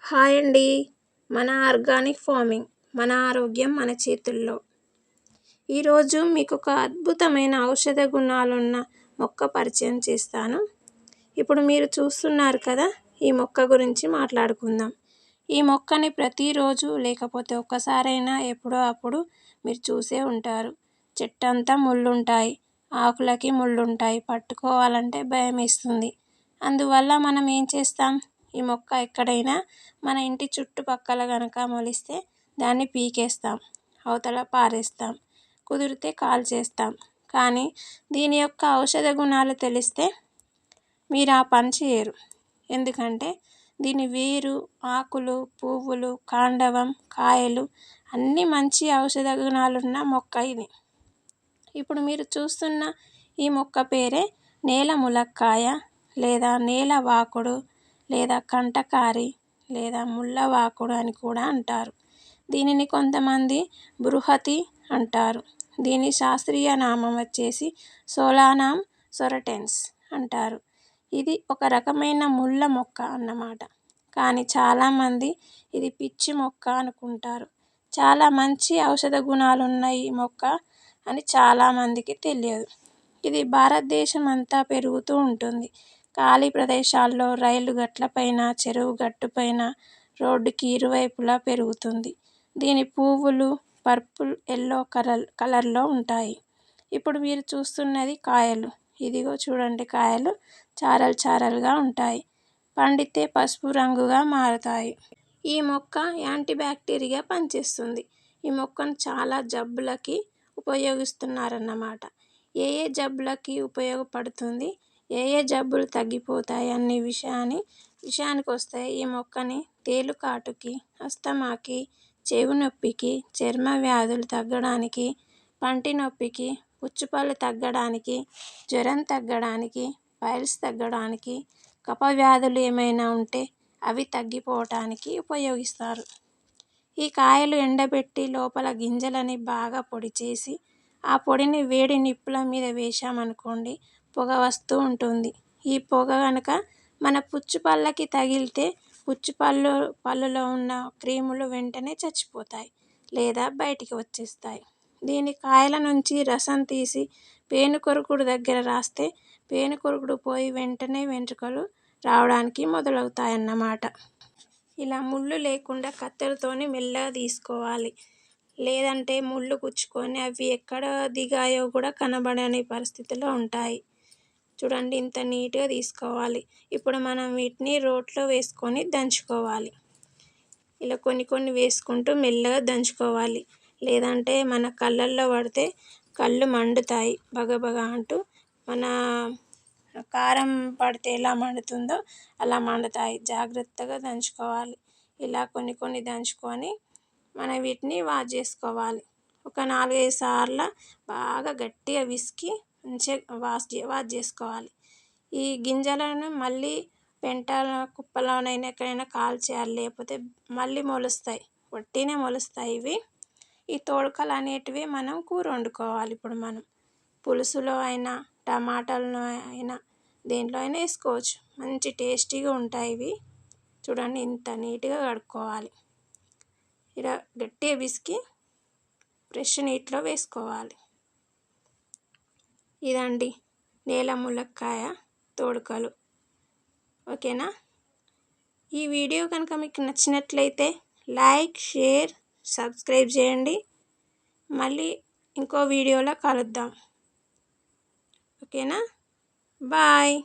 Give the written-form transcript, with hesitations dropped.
Hi అండి. మన organic farming, మన ఆరోగ్యం మన చేతుల్లో. ఈరోజు మీకు ఒక అద్భుతమైన ఔషధ గుణాలున్న మొక్క పరిచయం చేస్తాను. ఇప్పుడు మీరు చూస్తున్నారు కదా, ఈ మొక్క గురించి మాట్లాడుకుందాం. ఈ మొక్కని ప్రతిరోజు లేకపోతే ఒక్కసారైనా ఎప్పుడో అప్పుడు మీరు చూసే ఉంటారు. చెట్టంతా ముళ్ళుంటాయి, ఆకులకి ముళ్ళుంటాయి, పట్టుకోవాలంటే భయం వేస్తుంది. అందువల్ల మనం ఏం చేస్తాం, ఈ మొక్క ఎక్కడైనా మన ఇంటి చుట్టుపక్కల కనుక మొలిస్తే దాన్ని పీకేస్తాం, అవతల పారేస్తాం, కుదిరితే కాల్చేస్తాం. కానీ దీని యొక్క ఔషధ గుణాలు తెలిస్తే మీరు ఆ పని చేయరు. ఎందుకంటే దీని వేరు, ఆకులు, పువ్వులు, కాండవం, కాయలు అన్నీ మంచి ఔషధ గుణాలున్న మొక్క ఇది. ఇప్పుడు మీరు చూస్తున్న ఈ మొక్క పేరే నేల ములక్కాయ, లేదా నేల వాకుడు, లేదా కంటకారి, లేదా ముళ్ళవాకుడు అని కూడా అంటారు. దీనిని కొంతమంది బృహతి అంటారు. దీని శాస్త్రీయ నామం వచ్చేసి సోలానామ్ సొరటెన్స్ అంటారు. ఇది ఒక రకమైన ముళ్ళ మొక్క అన్నమాట. కానీ చాలామంది ఇది పిచ్చి మొక్క అనుకుంటారు. చాలా మంచి ఔషధ గుణాలున్న ఈ మొక్క అని చాలామందికి తెలియదు. ఇది భారతదేశం అంతా పెరుగుతూ ఉంటుంది. ఖాళీ ప్రదేశాల్లో, రైలు గట్లపైన, చెరువు గట్టుపైన, రోడ్డుకి ఇరువైపులా పెరుగుతుంది. దీని పువ్వులు పర్పుల్, ఎల్లో కలర్లో ఉంటాయి. ఇప్పుడు మీరు చూస్తున్నది కాయలు. ఇదిగో చూడండి, కాయలు చారలు చారలుగా ఉంటాయి. పండితే పసుపు రంగుగా మారుతాయి. ఈ మొక్క యాంటీబ్యాక్టీరియా పనిచేస్తుంది. ఈ మొక్కను చాలా జబ్బులకి ఉపయోగిస్తున్నారన్నమాట. ఏ ఏ జబ్బులకి ఉపయోగపడుతుంది, ఏ ఏ జబ్బులు తగ్గిపోతాయి అనే విషయానికి వస్తే, ఈ మొక్కని తేలుకాటుకి, అస్తమాకి, చెవి నొప్పికి, చర్మ వ్యాధులు తగ్గడానికి, పంటి నొప్పికి, పుచ్చుపళ్ళు తగ్గడానికి, జ్వరం తగ్గడానికి, పైల్స్ తగ్గడానికి, కఫ వ్యాధులు ఏమైనా ఉంటే అవి తగ్గిపోవటానికి ఉపయోగిస్తారు. ఈ కాయలు ఎండబెట్టి లోపల గింజలని బాగా పొడి చేసి, ఆ పొడిని వేడి నిప్పుల మీద వేశామనుకోండి, పొగ వస్తూ ఉంటుంది. ఈ పొగ కనుక మన పుచ్చుపళ్ళకి తగిలితే పళ్ళులో ఉన్న క్రిములు వెంటనే చచ్చిపోతాయి, లేదా బయటికి వచ్చేస్తాయి. దీని కాయల నుంచి రసం తీసి పేనుకొరుకుడు దగ్గర రాస్తే పేనుకొరుకుడు పోయి వెంటనే వెంట్రుకలు రావడానికి మొదలవుతాయన్నమాట. ఇలా ముళ్ళు లేకుండా కత్తెరతోని మెల్లగా తీసుకోవాలి. లేదంటే ముళ్ళు గుచ్చుకొని అవి ఎక్కడ దిగాయో కూడా కనబడని పరిస్థితిలో ఉంటాయి. చూడండి, ఇంత నీట్గా తీసుకోవాలి. ఇప్పుడు మనం వీటిని రోట్లో వేసుకొని దంచుకోవాలి. ఇలా కొన్ని వేసుకుంటూ మెల్లగా దంచుకోవాలి. లేదంటే మన కళ్ళల్లో పడితే కళ్ళు మండుతాయి, బగబగ అంటూ. మన కారం పడితే ఎలా మండుతుందో అలా మండుతాయి. జాగ్రత్తగా దంచుకోవాలి. ఇలా కొన్ని దంచుకొని మనం వీటిని వాష్ చేసుకోవాలి. ఒక 4-5 సార్లు బాగా గట్టిగా విసికి మంచిగా వాష్ చేసుకోవాలి. ఈ గింజలను మళ్ళీ పెంట కుప్పలోనైనా ఎక్కడైనా కాల్చేయాలి, లేకపోతే మళ్ళీ మొలుస్తాయి, వట్టినే మొలుస్తాయి ఇవి. ఈ తోడుకలు అనేటివి మనం కూర వండుకోవాలి. ఇప్పుడు మనం పులుసులో అయినా, టమాటాలలో అయినా, దేంట్లో అయినా వేసుకోవచ్చు. మంచి టేస్టీగా ఉంటాయి ఇవి. చూడండి, ఇంత నీట్గా కడుక్కోవాలి. ఇలా గట్టిగా పిసికి ఫ్రెష్ నీటిలో వేసుకోవాలి. ఇదండి నేల ములక్కాయ తోడుకలు. ఓకేనా? ఈ వీడియో కనుక మీకు నచ్చినట్లయితే లైక్, షేర్, సబ్స్క్రైబ్ చేయండి. మళ్ళీ ఇంకో వీడియోలో కలుద్దాం. ఓకేనా? బాయ్.